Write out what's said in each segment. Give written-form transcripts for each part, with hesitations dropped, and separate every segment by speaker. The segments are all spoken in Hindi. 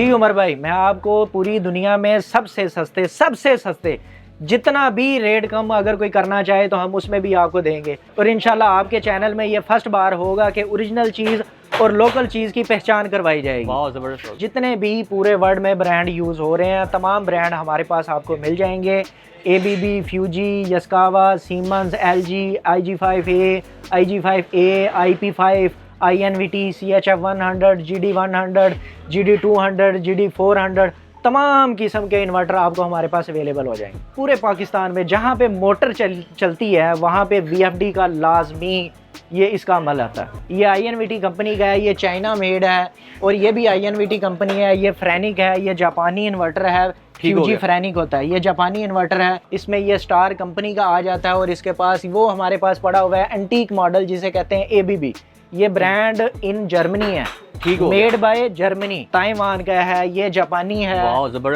Speaker 1: जी उमर भाई, मैं आपको पूरी दुनिया में सबसे सस्ते जितना भी रेट कम अगर कोई करना चाहे तो हम उसमें भी आपको देंगे। और इंशाल्लाह आपके चैनल में ये फर्स्ट बार होगा कि ओरिजिनल चीज़ और लोकल चीज़ की पहचान करवाई जाएगी।
Speaker 2: बहुत ज़बरदस्त।
Speaker 1: जितने भी पूरे वर्ल्ड में ब्रांड यूज़ हो रहे हैं, तमाम ब्रांड हमारे पास आपको मिल जाएंगे। ABB, Fuji, Yaskawa, Siemens, LG, IG5A, IG5A, IP5, INVT, CHF100, GD100, GD200, GD400, तमाम किस्म के इन्वर्टर आपको हमारे पास अवेलेबल हो जाएंगे। पूरे पाकिस्तान में जहाँ पे मोटर चलती है वहाँ पे VFD का लाजमी ये इसका अमल आता है। ये INVT कंपनी का है, ये चाइना मेड है। और ये भी INVT कंपनी है, ये फ्रेनिक है, ये जापानी इन्वर्टर है। फ्यूजी फ्रेनिक होता है, ये जापानी इन्वर्टर है। इसमें ये स्टार कंपनी का आ जाता है। और इसके पास वो हमारे पास पड़ा हुआ है एंटीक मॉडल जिसे कहते हैं ABB। ये ब्रांड इन जर्मनी है, मेड बाय जर्मनी, ताइवान का है, ये जापानी है।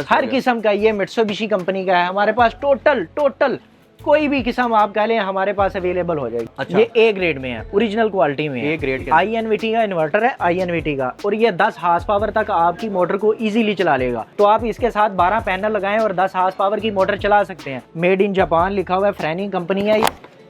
Speaker 1: हर किस्म का, ये मित्सुबिशी कंपनी का है। हमारे पास टोटल कोई भी किस्म आप कह लें हमारे पास अवेलेबल हो जाएगी। अच्छा। ये A ग्रेड में है, ओरिजिनल क्वालिटी में है। A ग्रेड INVT का इन्वर्टर है, INVT का। और ये 10 हार्स पावर तक आपकी मोटर को इजीली चला लेगा। तो आप इसके साथ 12 पैनल लगाएं और 10 हार्स पावर की मोटर चला सकते हैं। मेड इन जापान लिखा हुआ है, फ्रेनिक कंपनी है।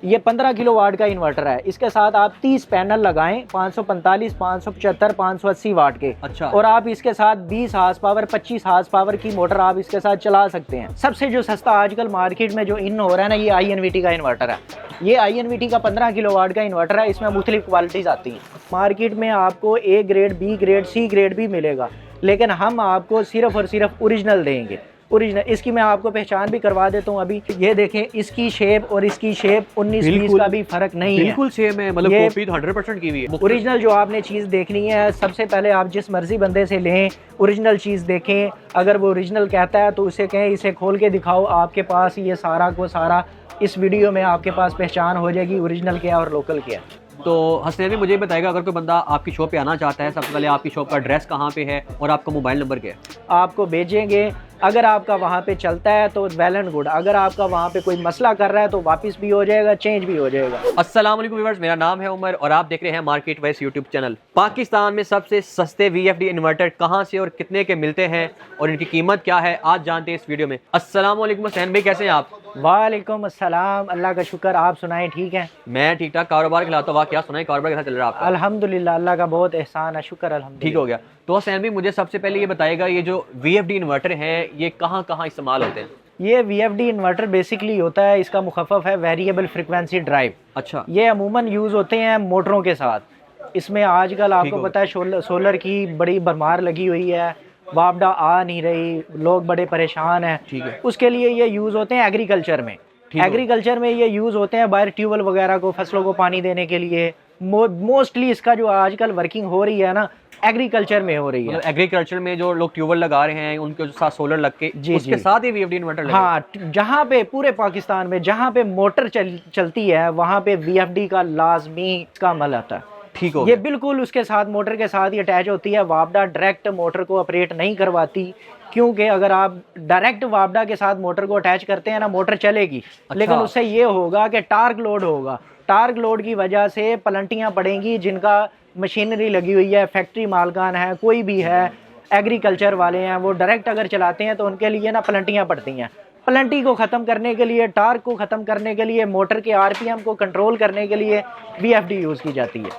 Speaker 1: ये 15 किलोवाट का इन्वर्टर है। इसके साथ आप 30 पैनल लगाएं, 545, 575, 580 वाट के। अच्छा। और आप इसके साथ 20 हार्स पावर, 25 हार्स पावर की मोटर आप इसके साथ चला सकते हैं। सबसे जो सस्ता आजकल मार्केट में जो इन हो रहा है ना, ये INVT का इन्वर्टर है। ये INVT का 15 किलोवाट का इन्वर्टर है। इसमें मुख्तलिफ क्वालिटीज आती हैं। मार्केट में आपको A grade, B grade, C grade भी मिलेगा, लेकिन हम आपको सिर्फ और सिर्फ ओरिजिनल देंगे। ओरिजिनल इसकी मैं आपको पहचान भी करवा देता हूँ। अभी ये देखें, इसकी शेप और इसकी शेप 19-20 का भी फर्क नहीं है,
Speaker 2: बिल्कुल सेम है। मतलब कॉपी तो 100% की हुई है।
Speaker 1: ओरिजिनल जो आपने चीज़ देखनी है, सबसे पहले आप जिस मर्जी बंदे से लें, ओरिजिनल चीज़ देखें। अगर वो ओरिजिनल कहता है तो उसे कहें इसे खोल के दिखाओ। आपके पास ये सारा को सारा इस वीडियो में आपके पास पहचान हो जाएगी ओरिजिनल क्या और लोकल क्या।
Speaker 2: तो हसनैन भी मुझे बताएगा, अगर कोई बंदा आपकी शॉप पे आना चाहता है, सबसे पहले आपकी शॉप का एड्रेस कहाँ पे है और आपका मोबाइल नंबर क्या है?
Speaker 1: आपको भेजेंगे। अगर आपका वहाँ पे चलता है तो वेल एंड गुड, अगर आपका वहाँ पे कोई मसला कर रहा है तो वापस भी हो जाएगा, चेंज भी हो जाएगा।
Speaker 2: अस्सलाम वालेकुम व्यूअर्स, मेरा नाम है उमर और आप देख रहे हैं market wise YouTube channel. Pakistan में सबसे सस्ते VFD इन्वर्टर कहाँ से और कितने के मिलते हैं और इनकी कीमत क्या है, आज जानते हैं इस वीडियो में। अस्सलाम वालेकुम हसनैन भाई, कैसे हैं आप?
Speaker 1: वालेकुम अस्सलाम, अल्लाह का शुक्र, आप सुनाएं ठीक है?
Speaker 2: मैं ठीक ठाक। कारोबार खिलाता हूँ, क्या सुनाए, कारोबार कैसा चल रहा है आपका?
Speaker 1: अल्हम्दुलिल्लाह, अल्लाह का बहुत एहसान है, शुक्र अल्हम्दुलिल्लाह।
Speaker 2: ठीक हो गया। तो हसनैन भाई मुझे सबसे पहले ये बताएगा, ये जो VFD इन्वर्टर हैं ये कहाँ कहाँ इस्तेमाल होते हैं?
Speaker 1: ये VFD इन्वर्टर बेसिकली होता है, इसका मुखफ़फ़ है वेरिएबल फ्रिक्वेंसी ड्राइव। अच्छा। ये अमूमन यूज़ होते हैं मोटरों के साथ। इसमें आजकल आपको पता है सोलर की बड़ी भरमार लगी हुई है, वापडा आ नहीं रही, लोग बड़े परेशान हैं। ठीक है। उसके लिए ये यूज़ होते हैं एग्रीकल्चर में। एग्रीकल्चर में ये यूज़ होते हैं बाहर ट्यूबवेल वगैरह को फसलों को पानी देने के लिए। मोस्टली इसका जो आजकल वर्किंग हो रही है ना, एग्रीकल्चर में हो रही है।
Speaker 2: एग्रीकल्चर में जो लोग ट्यूबवेल लगा रहे हैं उनके साथ सोलर लग के उसके साथ ही VFD इन्वर्टर लगे।
Speaker 1: हाँ, जहाँ पे पूरे पाकिस्तान में जहाँ पे मोटर चलती है वहाँ पे VFD का लाजमी इसका अमल आता है। ठीक हो। ये बिल्कुल उसके साथ मोटर के साथ ही अटैच होती है। वापडा डायरेक्ट मोटर को ऑपरेट नहीं करवाती, क्योंकि अगर आप डायरेक्ट वापडा के साथ मोटर को अटैच करते हैं ना, मोटर चलेगी। अच्छा। लेकिन उससे ये होगा कि टार्क लोड होगा। टार्क लोड की वजह से पलंटियाँ पड़ेंगी, जिनका मशीनरी लगी हुई है, फैक्ट्री मालकान है, कोई भी है, एग्रीकल्चर वाले हैं, वो डायरेक्ट अगर चलाते हैं तो उनके लिए ना पलंटियाँ पड़ती हैं। पलंटी को ख़त्म करने के लिए, टार्क को ख़त्म करने के लिए, मोटर के RPM को कंट्रोल करने के लिए VFD यूज़ की जाती है।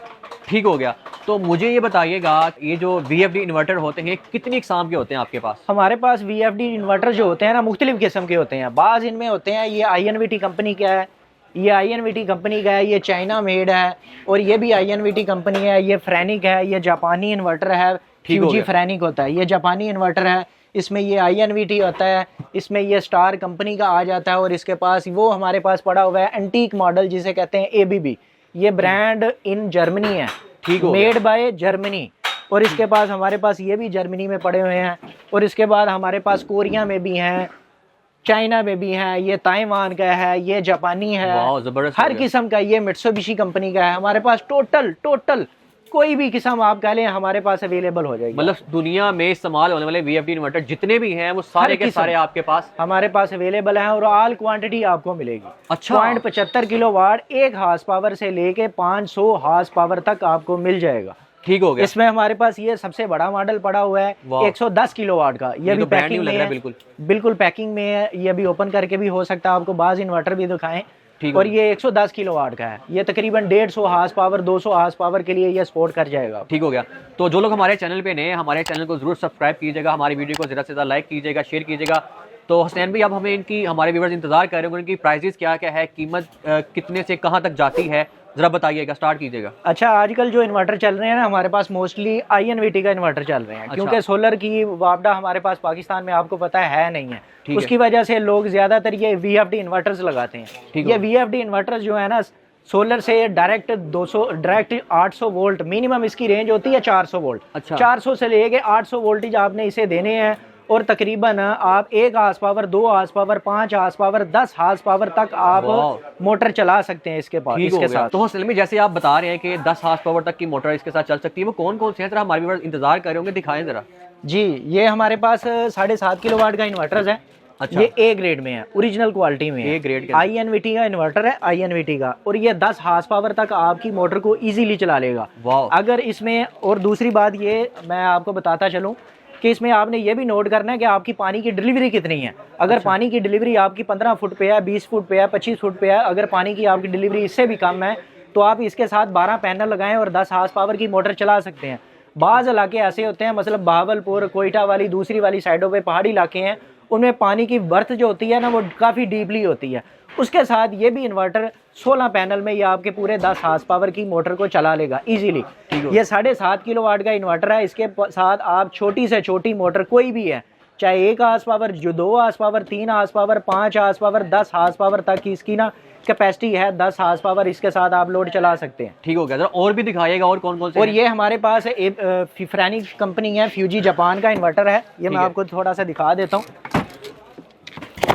Speaker 2: ठीक हो गया। तो मुझे ये बताइएगा, ये जो VFD इन्वर्टर होते हैं कितनी इकसाम के होते हैं आपके पास? हमारे पास
Speaker 1: VFD इन्वर्टर जो होते हैं ना, मुख्तलिफ किस्म के होते हैं। बाज़ इनमें होते हैं, ये INVT कंपनी का है, ये INVT कंपनी का है, ये चाइना मेड है। और ये भी INVT कंपनी है, ये फ्रेनिक है, ये जापानी इन्वर्टर है। फ्यूजी फ्रेनिक होता है, ये जापानी इन्वर्टर है। इसमें ये INVT होता है, इसमें ये स्टार कंपनी का आ जाता है। और इसके पास वो हमारे पास पड़ा हुआ है एंटीक मॉडल जिसे कहते हैं ABB। ये ब्रांड इन जर्मनी है, मेड बाय जर्मनी। और इसके पास हमारे पास ये भी जर्मनी में पड़े हुए हैं। और इसके बाद हमारे पास कोरिया में भी हैं, चाइना में भी है, ये ताइवान का है, ये जापानी है। हर किस्म का, ये मित्सुबिशी कंपनी का है। हमारे पास टोटल कोई भी किस्म आप कह लें हमारे पास अवेलेबल हो जाएगी।
Speaker 2: मतलब दुनिया में इस्तेमाल होने वाले VFD इन्वर्टर जितने भी हैं वो सारे के सारे आपके पास
Speaker 1: हमारे पास अवेलेबल हैं और ऑल क्वांटिटी आपको मिलेगी। अच्छा। 0.75 किलोवाट 1 हार्स पावर से लेके 500 हार्स पावर तक आपको मिल जाएगा।
Speaker 2: ठीक हो गया।
Speaker 1: इसमें हमारे पास ये सबसे बड़ा मॉडल पड़ा हुआ है 110 किलोवाट का। ये भी
Speaker 2: तो
Speaker 1: पैकिंग में है, बिल्कुल पैकिंग में है। ये अभी ओपन करके भी हो सकता है, आपको बाज इन्वर्टर भी दिखाएं। और ये 110 किलोवाट का है। ये तकरीबन 150 हार्स पावर 200 हार्स पावर के लिए ये सपोर्ट कर जाएगा।
Speaker 2: ठीक हो गया। तो जो लोग हमारे चैनल पे नए हैं, हमारे चैनल को जरूर सब्सक्राइब कीजिएगा, हमारी वीडियो को ज़्यादा से ज़्यादा लाइक कीजिएगा, शेयर कीजिएगा। तो हुसैन भाई, अब हमें इनकी, हमारे व्यूअर्स इंतजार कर रहे होंगे, इनकी प्राइसेस क्या क्या है, कीमत कितने से कहाँ तक जाती है, जरा बताइएगा, स्टार्ट कीजिएगा।
Speaker 1: अच्छा, आजकल जो इन्वर्टर चल रहे हैं ना, हमारे पास मोस्टली INVT का इन्वर्टर चल रहे हैं। क्योंकि सोलर की वापडा हमारे पास पाकिस्तान में आपको पता है नहीं है। उसकी वजह से लोग ज्यादातर ये VFD इन्वर्टर्स लगाते हैं। ये VFD इन्वर्टर्स जो है ना, सोलर से डायरेक्ट 800 वोल्ट मिनिमम इसकी रेंज होती है, 400 वोल्ट।
Speaker 2: अच्छा।
Speaker 1: 400 से लेके 800 वोल्टेज आपने इसे देने हैं। और तकरीबन आप 1 horsepower, 2 horsepower, 5 horsepower, 10 horsepower तक आप मोटर चला सकते हैं इसके साथ।
Speaker 2: तो हुसैन भाई, जैसे आप बता रहे हैं कि 10 हार्स पावर तक की मोटर इसके साथ चल सकती है, वो कौन कौन से हैं, जरा हमारे व्यूअर्स इंतजार कर रहे होंगे, दिखाएं जरा।
Speaker 1: जी, ये हमारे पास 7.5 किलोवाट का इन्वर्टर है। अच्छा। ये A ग्रेड में है, ओरिजिनल क्वालिटी में है।
Speaker 2: A ग्रेड
Speaker 1: INVT का इन्वर्टर है, INVT का। और ये 10 हार्स पावर तक आपकी मोटर को इजीली चला लेगा। अगर इसमें, और दूसरी बात ये मैं आपको बताता चलूं कि इसमें आपने ये भी नोट करना है कि आपकी पानी की डिलीवरी कितनी है। अगर पानी की डिलीवरी आपकी 15 फुट पे है, 20 फुट पे है, 25 फुट पे है, अगर पानी की आपकी डिलीवरी इससे भी कम है, तो आप इसके साथ 12 पैनल लगाएं और 10 हार्स पावर की मोटर चला सकते हैं। बाज़ इलाके ऐसे होते हैं, मतलब बहावलपुर, कोयटा वाली, दूसरी वाली साइडों पे पहाड़ी इलाके हैं, उनमें पानी की बर्थ जो होती है ना, वो काफ़ी डीपली होती है। उसके साथ ये भी इन्वर्टर 16 पैनल में ये आपके पूरे 10 हार्स पावर की मोटर को चला लेगा इजीली। ये 7.5 किलोवाट का इन्वर्टर है। इसके साथ आप छोटी से छोटी मोटर कोई भी है, चाहे 1 हार्स पावर, जो 2 horsepower, 3 horsepower, 5 horsepower, 10 horsepower तक की इसकी ना कैपेसिटी है। 10 हार्स पावर इसके साथ आप लोड चला सकते हैं।
Speaker 2: ठीक हो गया। जरा और भी दिखाइएगा, और कौन कौन से।
Speaker 1: और ये हमारे पास फ्रानी कंपनी है, फ्यूजी जापान का इन्वर्टर है। ये मैं आपको थोड़ा सा दिखा देता हूँ।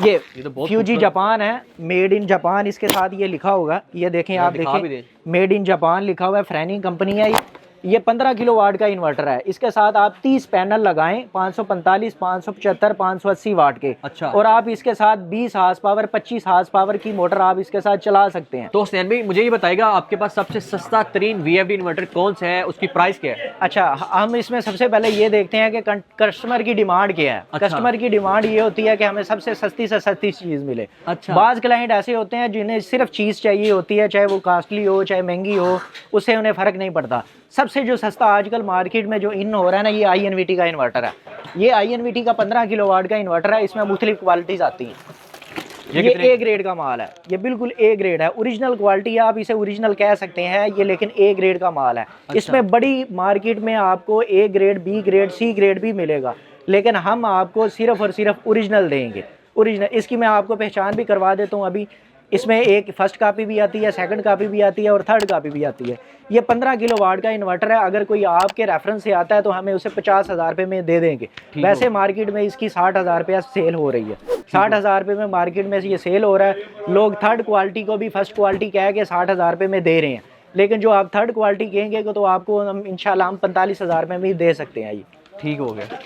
Speaker 1: ये तो फ्यूजी जापान है, मेड इन जापान इसके साथ ये लिखा होगा। ये देखें, आप देखें, मेड इन जापान लिखा हुआ है, फ्रानी कंपनी है। ये 15 किलोवाट का इन्वर्टर है। इसके साथ आप 30 पैनल लगाएं, 545, 575, 580 वाट के।
Speaker 2: अच्छा।
Speaker 1: और आप इसके साथ 20 हार्स पावर, 25 हार्स पावर की मोटर आप इसके साथ चला सकते हैं।
Speaker 2: तो हुसैन भाई, मुझे ये बताइएगा, आपके पास सबसे सस्ता तरीन VFD इन्वर्टर कौन सा है, उसकी प्राइस क्या है?
Speaker 1: अच्छा, हम इसमें सबसे पहले ये देखते हैं कि कस्टमर की डिमांड क्या है। अच्छा। कस्टमर की डिमांड ये होती है कि हमें सबसे सस्ती से सस्ती चीज़ मिले। अच्छा। बाज़ क्लाइंट ऐसे होते हैं जिन्हें सिर्फ चीज़ चाहिए होती है, चाहे वो कॉस्टली हो चाहे महंगी हो, उससे उन्हें फ़र्क नहीं पड़ता। सबसे जो सस्ता आजकल मार्केट में जो इन हो रहा है ना, ये INVT का इन्वर्टर है। ये INVT का 15 किलोवाट का इन्वर्टर है। इसमें मुख्तलिफ क्वालिटीज़ आती हैं। ये A ग्रेड का माल है। ये बिल्कुल A ग्रेड है, ओरिजिनल क्वालिटी है, आप इसे ओरिजिनल कह सकते हैं ये, लेकिन A ग्रेड का माल है। अच्छा। इसमें बड़ी मार्केट में आपको A grade, B grade, C grade भी मिलेगा, लेकिन हम आपको सिर्फ और सिर्फ ओरिजिनल देंगे। ओरिजिनल, इसकी मैं आपको पहचान भी करवा देता हूँ अभी। इसमें एक फर्स्ट कापी भी आती है, सेकंड कापी भी आती है और थर्ड कापी भी आती है। ये 15 किलोवाट का इन्वर्टर है। अगर कोई आपके रेफरेंस से आता है तो हमें उसे 50,000 रुपये में दे देंगे। वैसे मार्केट में इसकी 60,000 रुपया सेल हो रही है। 60,000 रुपये में मार्केट में ये सेल हो रहा है। लोग थर्ड क्वालिटी को भी फर्स्ट क्वालिटी कह के 60,000 रुपये में दे रहे हैं, लेकिन जो आप थर्ड क्वालिटी कहेंगे तो आपको हम इंशाल्लाह हम 45,000 रुपये में दे सकते हैं। ये
Speaker 2: ठीक हो गया।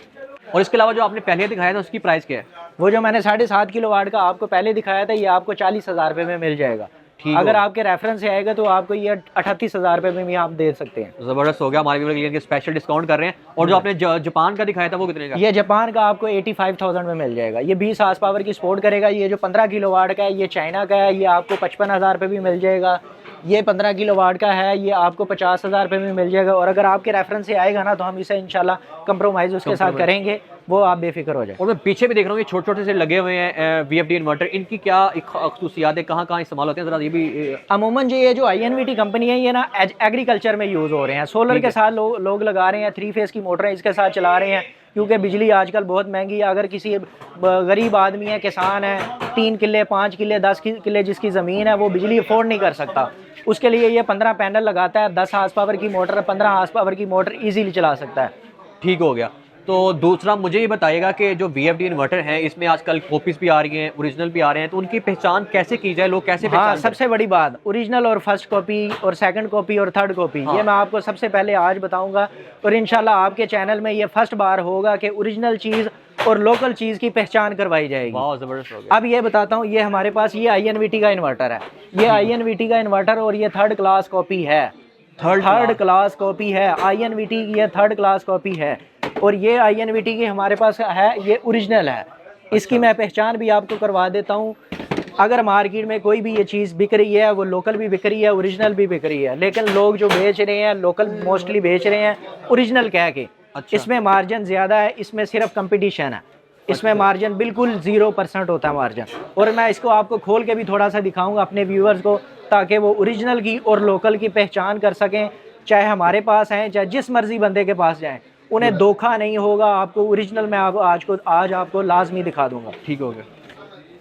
Speaker 2: और इसके अलावा जो आपने पहले दिखाया था उसकी प्राइस क्या है?
Speaker 1: वो जो मैंने 7.5 किलोवाट का आपको पहले दिखाया था, ये आपको 40,000 रुपये में मिल जाएगा। अगर आपके रेफरेंस से आएगा तो आपको ये 38,000 रुपये में भी आप दे सकते हैं।
Speaker 2: जबरदस्त हो गया, हमारे व्यूअर के लिए स्पेशल डिस्काउंट कर रहे हैं। और जो आपने जापान का दिखाया था वो कितने का?
Speaker 1: ये जापान का आपको 85,000 में मिल जाएगा। ये 20 हार्स पावर की सपोर्ट करेगा। ये जो 15 किलोवाट का है ये चाइना का है, ये आपको 55,000 रुपये भी मिल जाएगा। ये 15 किलोवाट का है, ये आपको 50,000 रुपये में मिल जाएगा। और अगर आपके रेफरेंस से आएगा ना तो हम इसे इंशाल्लाह कंप्रोमाइज़ उसके साथ करेंगे, वो आप बेफिक्र हो जाए।
Speaker 2: और मैं पीछे भी देख रहा हूँ ये छोटे छोटे से लगे हुए हैं VFD इन्वर्टर, इनकी क्या खसूसियात है, कहाँ कहाँ इस्तेमाल होते हैं, जरा ये भी।
Speaker 1: अमूमन ये जो INVT कंपनी है ये ना एग्रीकल्चर में यूज़ हो रहे हैं। सोलर के साथ लोग लगा रहे हैं, 3 फेज़ की मोटरें इसके साथ चला रहे हैं, क्योंकि बिजली आजकल बहुत महंगी है। अगर किसी गरीब आदमी है, किसान है, 3 किले 5 किले 10 किले जिसकी ज़मीन है, वो बिजली अफोर्ड नहीं कर सकता, उसके लिए ये 15 पैनल लगाता है। 10 हार्स पावर की मोटर, 15 हार्स पावर की मोटर ईजीली चला सकता है।
Speaker 2: ठीक हो गया। तो दूसरा मुझे ये बताइएगा कि जो VFD इन्वर्टर हैं इसमें आजकल कॉपीज भी आ रही हैं, ओरिजिनल भी आ रहे हैं, तो उनकी पहचान कैसे की जाए, लोग कैसे पहचान?
Speaker 1: सबसे बड़ी बात, ओरिजिनल और फर्स्ट कॉपी और सेकंड कॉपी और थर्ड कॉपी, ये मैं आपको सबसे पहले आज बताऊंगा। और इंशाल्लाह आपके चैनल में ये फर्स्ट बार होगा कि ओरिजिनल चीज़ और लोकल चीज़ की पहचान करवाई जाएगी।
Speaker 2: वाह, जबरदस्त हो गया।
Speaker 1: अब ये बताता हूँ, ये हमारे पास ये INVT का इन्वर्टर है। ये INVT का इन्वर्टर और ये थर्ड क्लास कॉपी है। थर्ड क्लास कॉपी है, INVT की है, थर्ड क्लास कॉपी है। और ये INVT की हमारे पास है, ये ओरिजिनल है। इसकी मैं पहचान भी आपको करवा देता हूँ। अगर मार्केट में कोई भी ये चीज़ बिक रही है, वो लोकल भी बिक रही है, ओरिजिनल भी बिक रही है, लेकिन लोग जो बेच रहे हैं लोकल मोस्टली बेच रहे हैं ओरिजिनल कह के।
Speaker 2: अच्छा।
Speaker 1: इसमें मार्जिन ज़्यादा है, इसमें सिर्फ कंपटीशन है। इसमें मार्जिन बिल्कुल 0% होता है मार्जिन। और मैं इसको आपको खोल के भी थोड़ा सा दिखाऊंगा अपने व्यूअर्स को, ताकि वो ओरिजिनल की और लोकल की पहचान कर सकें। चाहे हमारे पास हैं, चाहे जिस मर्जी बंदे के पास जाएं, उन्हें धोखा नहीं होगा। आपको ओरिजिनल मैं आज आपको लाजमी दिखा दूंगा।
Speaker 2: ठीक हो गया।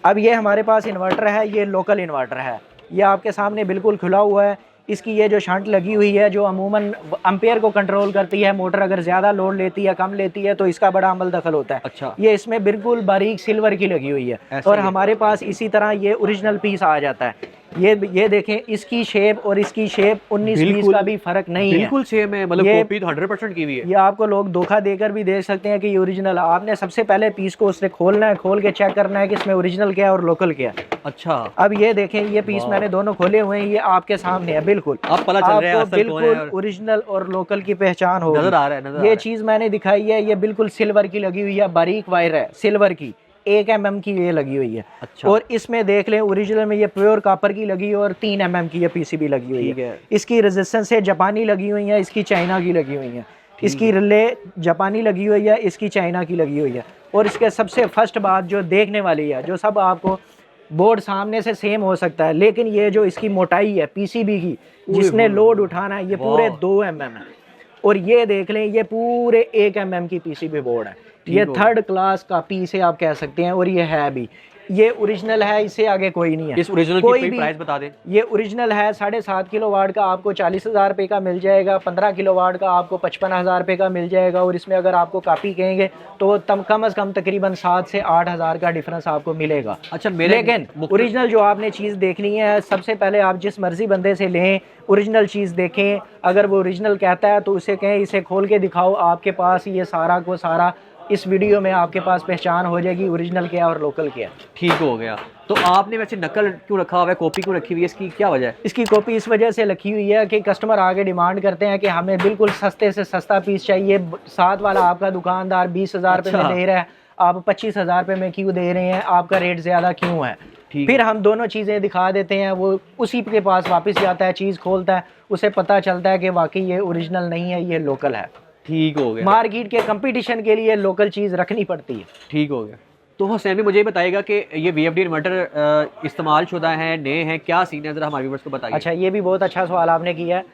Speaker 1: अब ये हमारे पास इन्वर्टर है, ये लोकल इन्वर्टर है, ये आपके सामने बिल्कुल खुला हुआ है। इसकी ये जो शंट लगी हुई है, जो अमूमन एम्पेयर को कंट्रोल करती है, मोटर अगर ज़्यादा लोड लेती है, कम लेती है, तो इसका बड़ा अमल दखल होता है।
Speaker 2: अच्छा।
Speaker 1: ये इसमें बिल्कुल बारीक सिल्वर की लगी हुई है। और हमारे पास इसी तरह ये ओरिजिनल पीस आ जाता है। ये देखें, इसकी शेप और इसकी शेप 19-20 का भी फर्क नहीं है,
Speaker 2: बिल्कुल सेम है। मतलब कॉपी तो 100% की हुई है।
Speaker 1: ये आपको लोग धोखा देकर भी देख सकते हैं कि ये ओरिजिनल है। आपने सबसे पहले पीस को उससे खोलना है, खोल के चेक करना है कि इसमें ओरिजिनल क्या है और लोकल क्या है।
Speaker 2: अच्छा।
Speaker 1: अब ये देखें, ये पीस मैंने दोनों खोले हुए हैं, ये आपके सामने है। बिल्कुल
Speaker 2: अब पता चल रहा है
Speaker 1: आपको बिल्कुल ओरिजिनल और लोकल की पहचान होगी।
Speaker 2: नजर आ रहा है, नजर
Speaker 1: ये चीज मैंने दिखाई है, ये बिल्कुल सिल्वर की लगी हुई है, बारीक वायर है सिल्वर की, 1 mm की ये लगी हुई है।
Speaker 2: अच्छा।
Speaker 1: और इसमें देख लें, ओरिजिनल में ये प्योर कॉपर की लगी हुई है और 3 mm की ये PCB लगी हुई है। इसकी रेजिस्टेंस है जापानी लगी हुई है, इसकी चाइना की लगी हुई है। इसकी रिले जापानी लगी हुई है, इसकी चाइना की लगी हुई है। और इसके सबसे फर्स्ट बात जो देखने वाली है, जो सब आपको बोर्ड सामने से सेम हो सकता है, लेकिन ये जो इसकी मोटाई है PCB की, जिसने लोड उठाना है, ये पूरे 2 mm है। और ये देख लें, ये पूरे 1 mm की PCB बोर्ड है। ये थर्ड क्लास का पीस है आप कह सकते हैं। और ये है भी, ये ओरिजिनल है, इससे आगे कोई नहीं है।
Speaker 2: इस ओरिजिनल की प्राइस बता दें।
Speaker 1: ये ओरिजिनल है, 7.5 किलोवाट का आपको 40,000 रुपये का मिल जाएगा। 15 किलोवाट का आपको 55,000 रुपये का मिल जाएगा। और इसमें अगर आपको कॉपी कहेंगे तो कम अज़ कम तकरीबन 7 से 8,000 का डिफरेंस आपको मिलेगा।
Speaker 2: अच्छा।
Speaker 1: लेकिन ओरिजिनल जो आपने चीज़ देखनी है, सबसे पहले आप जिस मर्जी बंदे से लें, ओरिजिनल चीज़ देखें। अगर वो ओरिजिनल कहता है तो उसे कहें इसे खोल के दिखाओ, आपके पास ये सारा को सारा इस वीडियो में आपके पास पहचान हो जाएगी ओरिजिनल क्या और लोकल क्या।
Speaker 2: ठीक हो गया। तो आपने वैसे नकल क्यों रखा हुआ है, कॉपी क्यों रखी हुई है, इसकी क्या वजह है?
Speaker 1: इसकी कॉपी इस वजह से रखी हुई है कि कस्टमर आगे डिमांड करते हैं कि हमें बिल्कुल सस्ते से सस्ता पीस चाहिए। साथ वाला आपका दुकानदार 20,000 रुपये में दे रहा है, आप 25,000 रुपये में क्यों दे रहे हैं, आपका रेट ज़्यादा क्यों है। फिर हम दोनों चीज़ें दिखा देते हैं, वो उसी के पास वापस जाता है, चीज़ खोलता है, उसे पता चलता है कि वाकई ये ओरिजिनल नहीं है, ये लोकल है।
Speaker 2: ठीक हो गया।
Speaker 1: मार्केट के कंपटीशन के लिए लोकल चीज़ रखनी पड़ती है।
Speaker 2: ठीक हो गया। तो हुसैन भी मुझे बताइएगा कि ये VFD इन्वर्टर इस्तेमाल शुदा है, नए हैं, क्या सीन है, ज़रा हमारे व्यूअर्स को बताइए।
Speaker 1: अच्छा, ये भी बहुत अच्छा सवाल आपने किया है।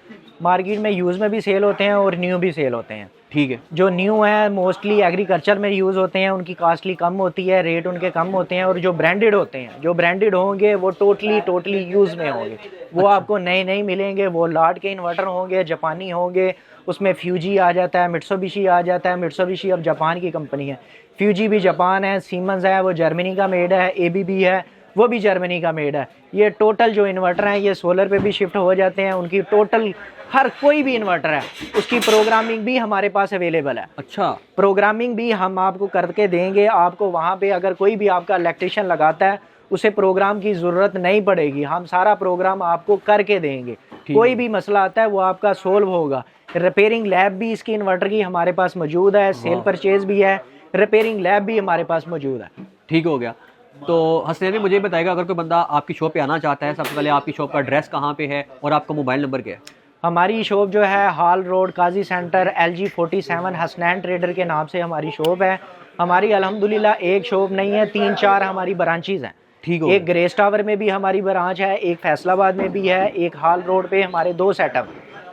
Speaker 1: मार्केट में यूज़ में भी सेल होते हैं और न्यू भी सेल होते हैं।
Speaker 2: ठीक है।
Speaker 1: जो न्यू है मोस्टली एग्रीकल्चर में यूज़ होते हैं, उनकी कॉस्टली कम होती है, रेट उनके कम होते हैं। और जो ब्रांडेड होते हैं, जो ब्रांडेड होंगे वो टोटली यूज़ में होंगे, वो आपको नए नहीं मिलेंगे। वो लॉट के इन्वर्टर होंगे, जापानी होंगे, उसमें फ्यूजी आ जाता है, मिट्सुबिशी आ जाता है। मिट्सुबिशी अब जापान की कंपनी है, फ्यूजी भी जापान है, सीमेंस है वो जर्मनी का मेड है, ABB है वो भी जर्मनी का मेड है। ये टोटल जो इन्वर्टर हैं ये सोलर पे भी शिफ्ट हो जाते हैं। उनकी टोटल हर कोई भी इन्वर्टर है उसकी प्रोग्रामिंग भी हमारे पास अवेलेबल है।
Speaker 2: अच्छा।
Speaker 1: प्रोग्रामिंग भी हम आपको करके देंगे। आपको वहाँ पे अगर कोई भी आपका इलेक्ट्रिशियन लगाता है, उसे प्रोग्राम की ज़रूरत नहीं पड़ेगी, हम सारा प्रोग्राम आपको करके देंगे। कोई भी मसला आता है वो आपका सोल्व होगा। रिपेयरिंग लैब भी इसकी इन्वर्टर की हमारे पास मौजूद है, सेल परचेज भी है, रिपेयरिंग लैब भी हमारे पास मौजूद है।
Speaker 2: ठीक हो गया। तो हसनैन भी मुझे बताएगा, अगर कोई बंदा आपकी शॉप पे आना चाहता है, सबसे पहले आपकी शॉप का एड्रेस कहाँ पे है और आपका मोबाइल नंबर क्या है?
Speaker 1: हमारी शॉप जो है हॉल रोड काजी सेंटर LG 47 हसनैन ट्रेडर के नाम से हमारी शॉप है। हमारी अल्हम्दुलिल्लाह एक शॉप नहीं है, 3-4 हमारी ब्रांचेज़ हैं।
Speaker 2: ठीक हो।
Speaker 1: एक ग्रेस टावर में भी हमारी ब्रांच है, एक फैसलाबाद में भी है, एक हॉल रोड पे हमारे 2 सेटअप।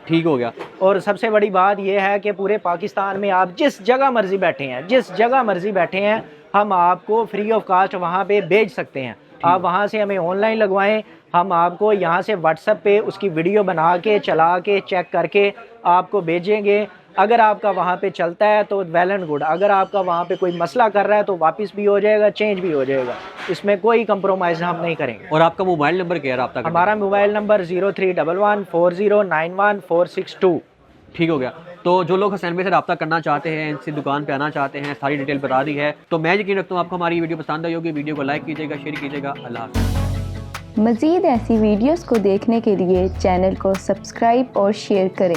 Speaker 2: ठीक हो गया।
Speaker 1: और सबसे बड़ी बात यह है कि पूरे पाकिस्तान में आप जिस जगह मर्जी बैठे हैं, जिस जगह मर्जी बैठे हैं, हम आपको फ्री ऑफ कास्ट वहाँ पे भेज सकते हैं। आप वहाँ से हमें ऑनलाइन लगवाएं, हम आपको यहाँ से व्हाट्सएप पे उसकी वीडियो बना के चला के चेक करके आपको भेजेंगे। अगर आपका वहाँ पे चलता है तो वेल एंड गुड, अगर आपका वहाँ पे कोई मसला कर रहा है तो वापस भी हो जाएगा, चेंज भी हो जाएगा, इसमें कोई कंप्रोमाइज़ हम नहीं करेंगे।
Speaker 2: और आपका मोबाइल नंबर क्या है रब्ता करने?
Speaker 1: हमारा मोबाइल नंबर 03114091
Speaker 2: ठीक हो गया। तो जो लोग हसनैन भाई से रब्ता करना चाहते हैं, इनसे दुकान पे आना चाहते हैं, सारी डिटेल बता दी है। तो मैं यकीन रखता हूँ आपको हमारी वीडियो पसंद आई होगी। वीडियो को लाइक कीजिएगा, शेयर कीजिएगा। अल्लाह हाफ़िज़।
Speaker 3: मज़ीद ऐसी वीडियोस को देखने के लिए चैनल को सब्सक्राइब और शेयर करें।